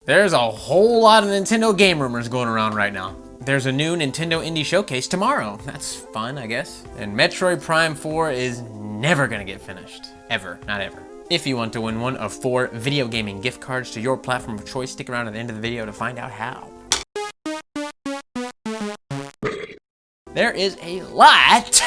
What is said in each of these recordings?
There's a whole lot of Nintendo game rumors going around right now. There's a new Nintendo Indie Showcase tomorrow. That's fun, I guess. And Metroid Prime 4 is never gonna get finished. Ever, not ever. If you want to win one of 4 video gaming gift cards to your platform of choice, stick around at the end of the video to find out how. There is a lot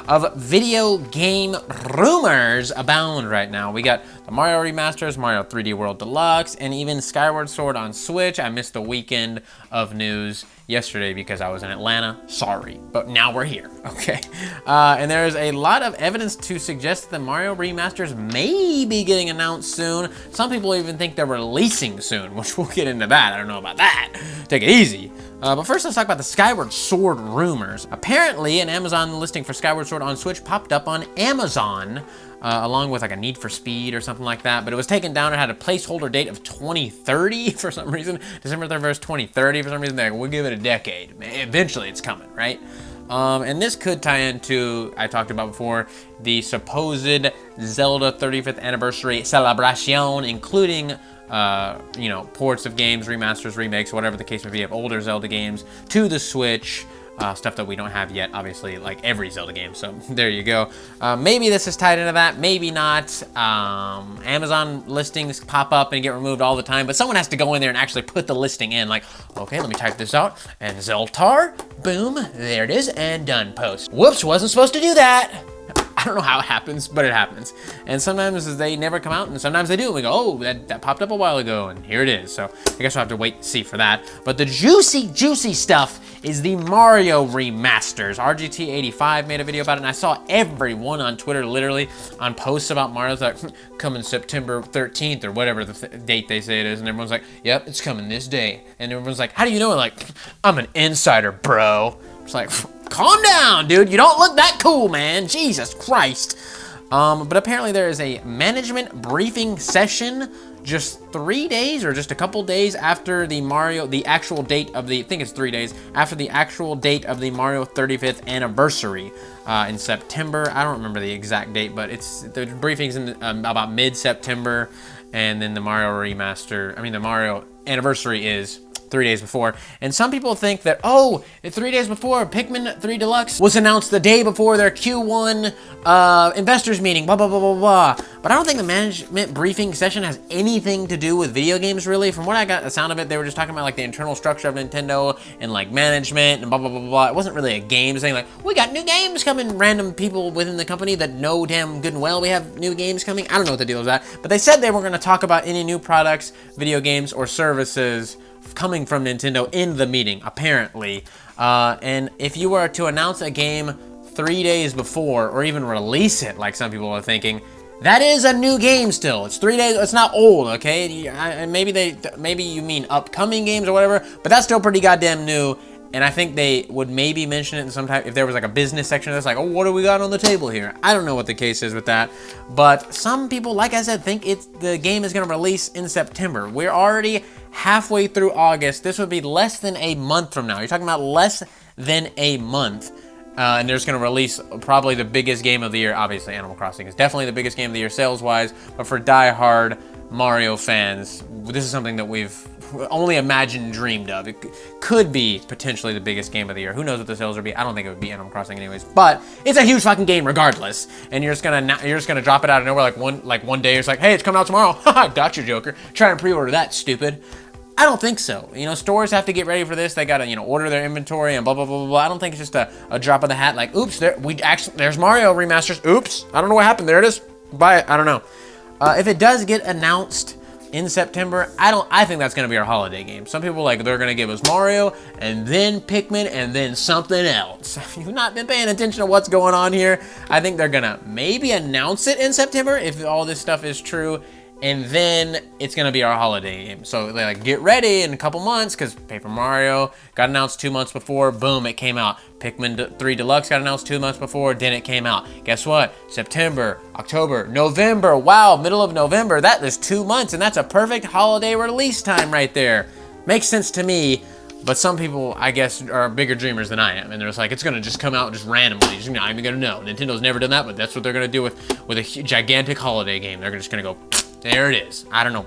of video game rumors abound right now. We got the Mario Remasters, Mario 3D World Deluxe, and even Skyward Sword on Switch. I missed the weekend of news yesterday because I was in Atlanta. Sorry, but now we're here, okay? And there's a lot of evidence to suggest that the Mario Remasters may be getting announced soon. Some people even think they're releasing soon, which we'll get into that. I don't know about that. Take it easy. But first, let's talk about the Skyward Sword rumors. Apparently, an Amazon listing for Skyward Sword on Switch popped up on Amazon, along with like a Need for Speed or something like that, but it was taken down. It had a placeholder date of 2030 for some reason. December 31st, 2030 for some reason. They're like, we'll give it a decade. Eventually, it's coming, right? And this could tie into, I talked about before, the supposed Zelda 35th anniversary celebration, including you know, ports of games, remasters, remakes, whatever the case may be, of older Zelda games to the Switch, stuff that we don't have yet, obviously, like every Zelda game, so there you go. Maybe this is tied into that, maybe not. Amazon listings pop up and get removed all the time, but someone has to go in there and actually put the listing in, like, okay, let me type this out, and Zeltar, boom, there it is, and done, post. Whoops, wasn't supposed to do that. I don't know how it happens, but it happens. And sometimes they never come out, and sometimes they do. And we go, oh, that popped up a while ago, and here it is. So I guess we'll have to wait and see for that. But the juicy stuff is the Mario Remasters. RGT85 made a video about it, and I saw everyone on Twitter literally on posts about Mario's like, coming September 13th or whatever the date they say it is. And everyone's like, yep, it's coming this day. And everyone's like, how do you know it? Like, I'm an insider, bro. It's like, calm down, dude. You don't look that cool, man. Jesus Christ. But apparently there is a management briefing session just 3 days or just a couple days after the actual date of the, I think it's 3 days, after the actual date of the Mario 35th anniversary in September. I don't remember the exact date, but the briefing's in about mid-September, and then the Mario anniversary is 3 days before. And some people think that, oh, 3 days before, Pikmin 3 Deluxe was announced the day before their Q1 investors meeting, blah, blah, blah, blah, blah. But I don't think the management briefing session has anything to do with video games, really. From what I got the sound of it, they were just talking about like the internal structure of Nintendo and like management and blah, blah, blah, blah. It wasn't really a game saying like, we got new games coming. Random people within the company that know damn good and well we have new games coming. I don't know what the deal is with that. But they said they were going to talk about any new products, video games, or services coming from Nintendo in the meeting, apparently. And if you were to announce a game 3 days before, or even release it, like some people are thinking, that is a new game still. It's 3 days, it's not old, okay? Maybe you mean upcoming games or whatever, but that's still pretty goddamn new. And I think they would maybe mention it in some type, if there was like a business section that's like, oh, what do we got on the table here? I don't know what the case is with that. But some people, like I said, think the game is gonna release in September. We're already halfway through August. This would be less than a month from now. You're talking about less than a month. And they're just gonna release probably the biggest game of the year. Obviously, Animal Crossing is definitely the biggest game of the year sales-wise, but for die-hard Mario fans, this is something that we've only imagined and dreamed of. It could be potentially the biggest game of the year. Who knows what the sales will be? I don't think it would be Animal Crossing anyways, but it's a huge fucking game regardless. And you're just gonna drop it out of nowhere like one day. It's like, hey, it's coming out tomorrow. Haha, gotcha, Joker. Try and pre-order that, stupid. I don't think so. You know, stores have to get ready for this. They gotta, you know, order their inventory and blah, blah, blah, blah, blah. I don't think it's just a drop of the hat like, oops, there's Mario Remasters. Oops, I don't know what happened. There it is. Buy it. I don't know. If it does get announced in September, I think that's gonna be our holiday game. Some people they're gonna give us Mario and then Pikmin and then something else. If you've not been paying attention to what's going on here, I think they're gonna maybe announce it in September if all this stuff is true, and then it's gonna be our holiday game. So they get ready in a couple months, because Paper Mario got announced 2 months before, boom, it came out. Pikmin 3 Deluxe got announced 2 months before, then it came out. Guess what? September, October, November, wow, middle of November, that is 2 months, and that's a perfect holiday release time right there. Makes sense to me, but some people, I guess, are bigger dreamers than I am, and they're just like, it's gonna just come out just randomly, you're not even gonna know. Nintendo's never done that, but that's what they're gonna do with a gigantic holiday game. They're just gonna go, there it is. I don't know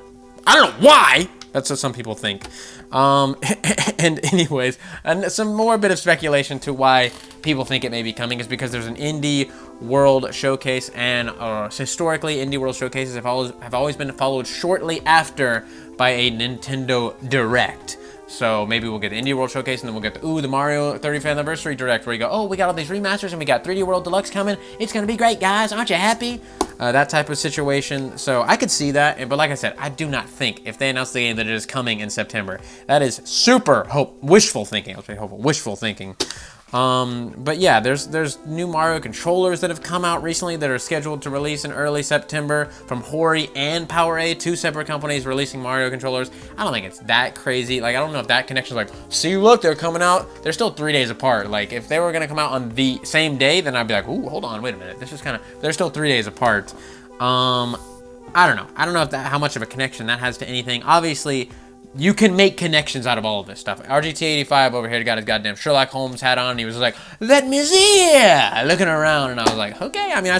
why, That's what some people think. And anyways, and some more bit of speculation to why people think it may be coming is because there's an Indie World Showcase, and historically, Indie World Showcases have always been followed shortly after by a Nintendo Direct. So maybe we'll get the Indie World Showcase, and then we'll get the Mario 35th Anniversary Direct, where you go, oh, we got all these remasters, and we got 3D World Deluxe coming. It's gonna be great, guys. Aren't you happy? That type of situation. So I could see that, but like I said, I do not think if they announce the game that it is coming in September. That is super wishful thinking. I'll say hopeful, wishful thinking. But yeah, there's new Mario controllers that have come out recently that are scheduled to release in early September from Hori and PowerA, 2 separate companies releasing Mario controllers. I don't think it's that crazy. Like, I don't know if that connection's like, see, look, they're coming out. They're still 3 days apart. Like, if they were gonna come out on the same day, then I'd be like, ooh, hold on, wait a minute. This is they're still 3 days apart. I don't know. I don't know if how much of a connection that has to anything. Obviously, you can make connections out of all of this stuff. RGT85 over here got his goddamn Sherlock Holmes hat on, and he was like, "Let me see here," looking around, and I was like, okay. I mean, I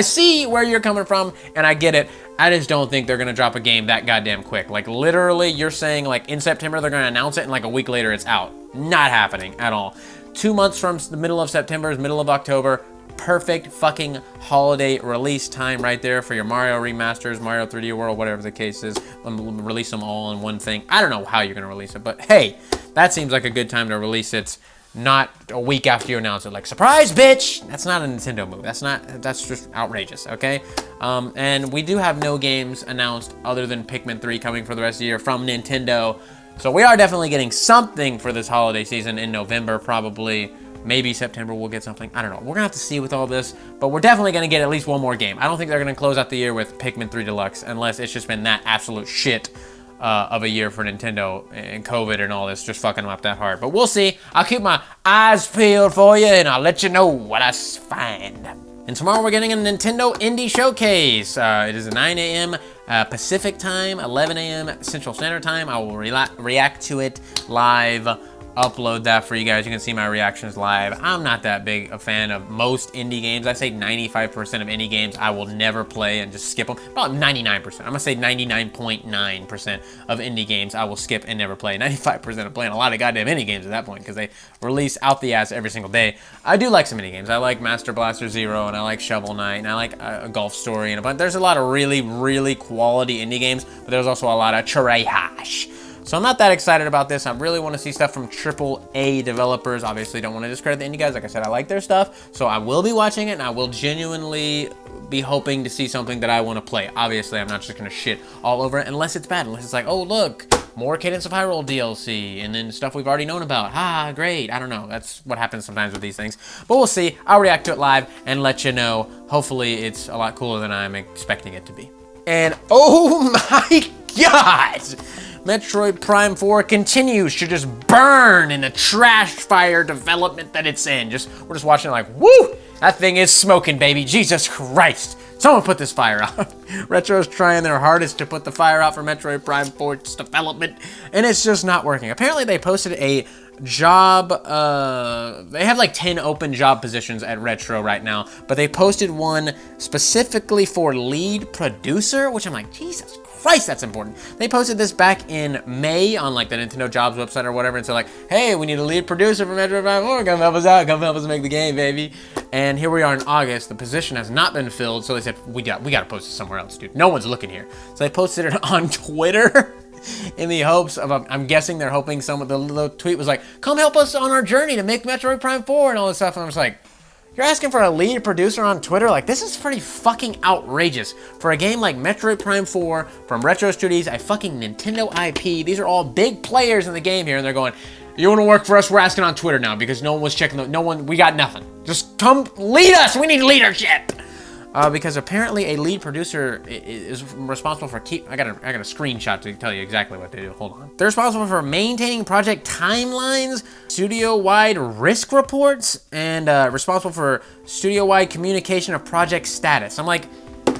see where you're coming from, and I get it. I just don't think they're gonna drop a game that goddamn quick. Like, literally, you're saying like in September they're gonna announce it, and like a week later it's out. Not happening at all. 2 months from the middle of September is middle of October. Perfect fucking holiday release time right there for your Mario remasters, Mario 3D World, whatever the case is. Release them all in one thing. I don't know how you're gonna release it, but hey, that seems like a good time to release it. Not a week after you announce it, like, surprise, bitch! That's not a Nintendo move. That's just outrageous, okay? And we do have no games announced other than Pikmin 3 coming for the rest of the year from Nintendo. So we are definitely getting something for this holiday season in November, probably. Maybe September we'll get something. I don't know. We're gonna have to see with all this, but we're definitely gonna get at least one more game. I don't think they're gonna close out the year with Pikmin 3 Deluxe unless it's just been that absolute shit of a year for Nintendo and COVID and all this, just fucking them up that hard. But we'll see. I'll keep my eyes peeled for you, and I'll let you know what I find. And tomorrow we're getting a Nintendo Indie Showcase. It is at 9 a.m. Pacific time, 11 a.m. Central Standard Time. I will react to it live, upload that for you guys. You can see my reactions live. I'm not that big a fan of most indie games. I say 95% of indie games I will never play and just skip them. About 99%. I'm gonna say 99.9% of indie games I will skip and never play. 95% of playing a lot of goddamn indie games at that point because they release out the ass every single day. I do like some indie games. I like Master Blaster Zero, and I like Shovel Knight, and I like a Golf Story, and a bunch. There's a lot of really, really quality indie games, but there's also a lot of trash. So I'm not that excited about this. I really want to see stuff from AAA developers. Obviously, don't want to discredit the indie guys. Like I said, I like their stuff. So I will be watching it, and I will genuinely be hoping to see something that I want to play. Obviously, I'm not just going to shit all over it unless it's bad. Unless it's like, oh, look, more Cadence of Hyrule DLC, and then stuff we've already known about. Ha, great. I don't know. That's what happens sometimes with these things. But we'll see. I'll react to it live and let you know. Hopefully, it's a lot cooler than I'm expecting it to be. And oh my God! Metroid Prime 4 continues to just burn in the trash fire development that it's in. We're just watching it like, woo! That thing is smoking, baby. Jesus Christ. Someone put this fire out. Retro's trying their hardest to put the fire out for Metroid Prime 4's development, and it's just not working. Apparently, they posted a job, they have like 10 open job positions at Retro right now, but they posted one specifically for lead producer, which I'm like, Jesus Christ, that's important. They posted this back in May on like the Nintendo Jobs website or whatever, and so like, hey, we need a lead producer for Metroid Prime 4, come help us out, come help us make the game, baby. And here we are in August, the position has not been filled, so they said, we gotta post it somewhere else, dude. No one's looking here. So they posted it on Twitter. In the hopes of, I'm guessing they're hoping the little tweet was like, come help us on our journey to make Metroid Prime 4 and all this stuff. And I was like, you're asking for a lead producer on Twitter? Like, this is pretty fucking outrageous. For a game like Metroid Prime 4 from Retro Studios, a fucking Nintendo IP, these are all big players in the game here, and they're going, you want to work for us? We're asking on Twitter now because no one was checking, we got nothing. Just come lead us, we need leadership. Because apparently a lead producer is responsible for I got a screenshot to tell you exactly what they do. Hold on. They're responsible for maintaining project timelines, studio-wide risk reports, and responsible for studio-wide communication of project status. I'm like,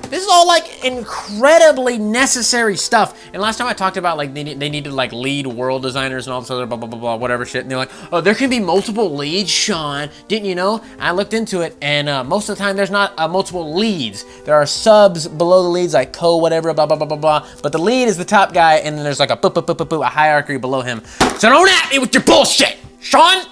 This is all like incredibly necessary stuff. And last time I talked about like they needed like lead world designers and all this other blah blah blah blah whatever shit. And they're like, oh, there can be multiple leads, Sean. Didn't you know? I looked into it, and most of the time there's not multiple leads. There are subs below the leads, like whatever blah blah blah blah blah. But the lead is the top guy, and then there's like a hierarchy below him. So don't at me with your bullshit, Sean.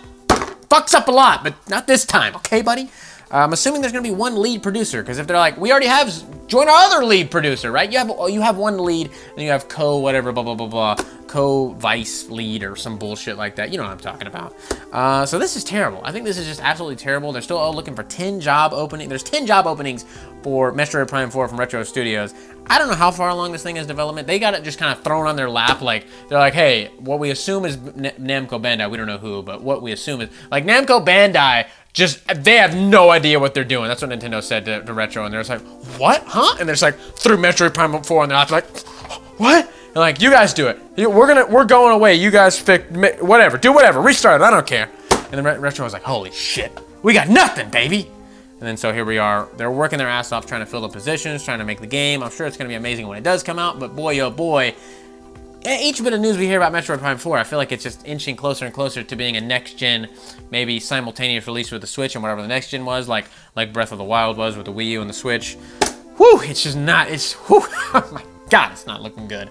Fucks up a lot, but not this time, okay, buddy? I'm assuming there's gonna be one lead producer, because if they're like, we already have, join our other lead producer, right? You have one lead, and you have whatever, blah, blah, blah, blah, vice lead or some bullshit like that. You know what I'm talking about. So this is terrible. I think this is just absolutely terrible. They're still all looking for 10 job openings. There's 10 job openings for Metroid Prime 4 from Retro Studios. I don't know how far along this thing is development. They got it just kind of thrown on their lap. Like, they're like, hey, what we assume is Namco Bandai. We don't know who, but what we assume is, like, Namco Bandai they have no idea what they're doing. That's what Nintendo said to Retro, and they're just like, what? Huh? And they're just like, through Metroid Prime 4, and they're like, what? They're like, you guys do it. We're going away. You guys fix, whatever. Do whatever. Restart it. I don't care. And then Retro was like, holy shit. We got nothing, baby. And then so here we are. They're working their ass off trying to fill the positions, trying to make the game. I'm sure it's going to be amazing when it does come out, but boy, oh boy, each bit of news we hear about Metroid Prime 4, I feel like it's just inching closer and closer to being a next-gen, maybe simultaneous release with the Switch and whatever the next-gen was, like Breath of the Wild was with the Wii U and the Switch. Whew, it's just not, whew, oh my God, it's not looking good.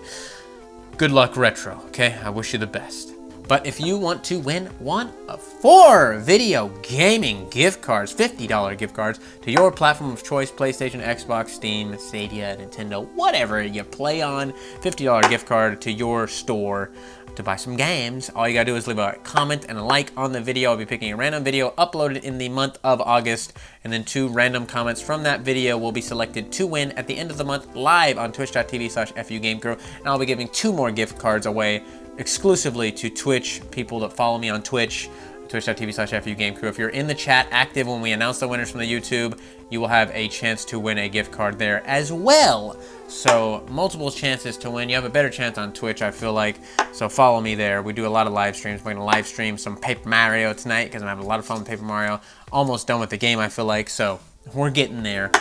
Good luck, Retro, okay? I wish you the best. But if you want to win one of 4 video gaming gift cards, $50 gift cards to your platform of choice, PlayStation, Xbox, Steam, Stadia, Nintendo, whatever you play on, $50 gift card to your store to buy some games, all you gotta do is leave a comment and a like on the video. I'll be picking a random video uploaded in the month of August, and then 2 random comments from that video will be selected to win at the end of the month live on twitch.tv/FUGameCrew, and I'll be giving 2 more gift cards away exclusively to Twitch people that follow me on Twitch, twitch.tv/FUGameCrew. If you're in the chat active when we announce the winners from the YouTube, you will have a chance to win a gift card there as well. So multiple chances to win. You have a better chance on Twitch, I feel like. So follow me there. We do a lot of live streams. We're gonna live stream some Paper Mario tonight because I'm having a lot of fun with Paper Mario. Almost done with the game, I feel like. So we're getting there.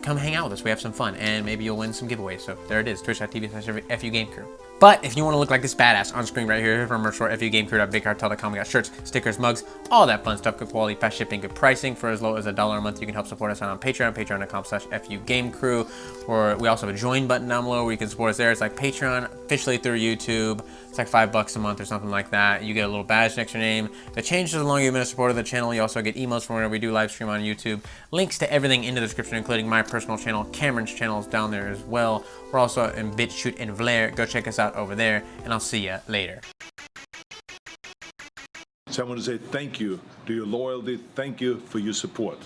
Come hang out with us. We have some fun, and maybe you'll win some giveaways. So there it is, twitch.tv/FUGameCrew. But if you want to look like this badass on screen right here from our store, FUGameCrew.BigCartel.com, we got shirts, stickers, mugs, all that fun stuff, good quality, fast shipping, good pricing. For as low as $1 a month, you can help support us on Patreon, patreon.com/FUGameCrew. Or we also have a join button down below where you can support us there. It's like Patreon, officially through YouTube. It's like $5 a month or something like that. You get a little badge next to your name. That changes as long as you've been a supporter of the channel. You also get emails from whenever we do live stream on YouTube. Links to everything in the description, including my personal channel. Cameron's channel is down there as well. We're also in BitChute and Vlaire. Go check us out over there, and I'll see you later. So I want to say thank you to your loyalty. Thank you for your support.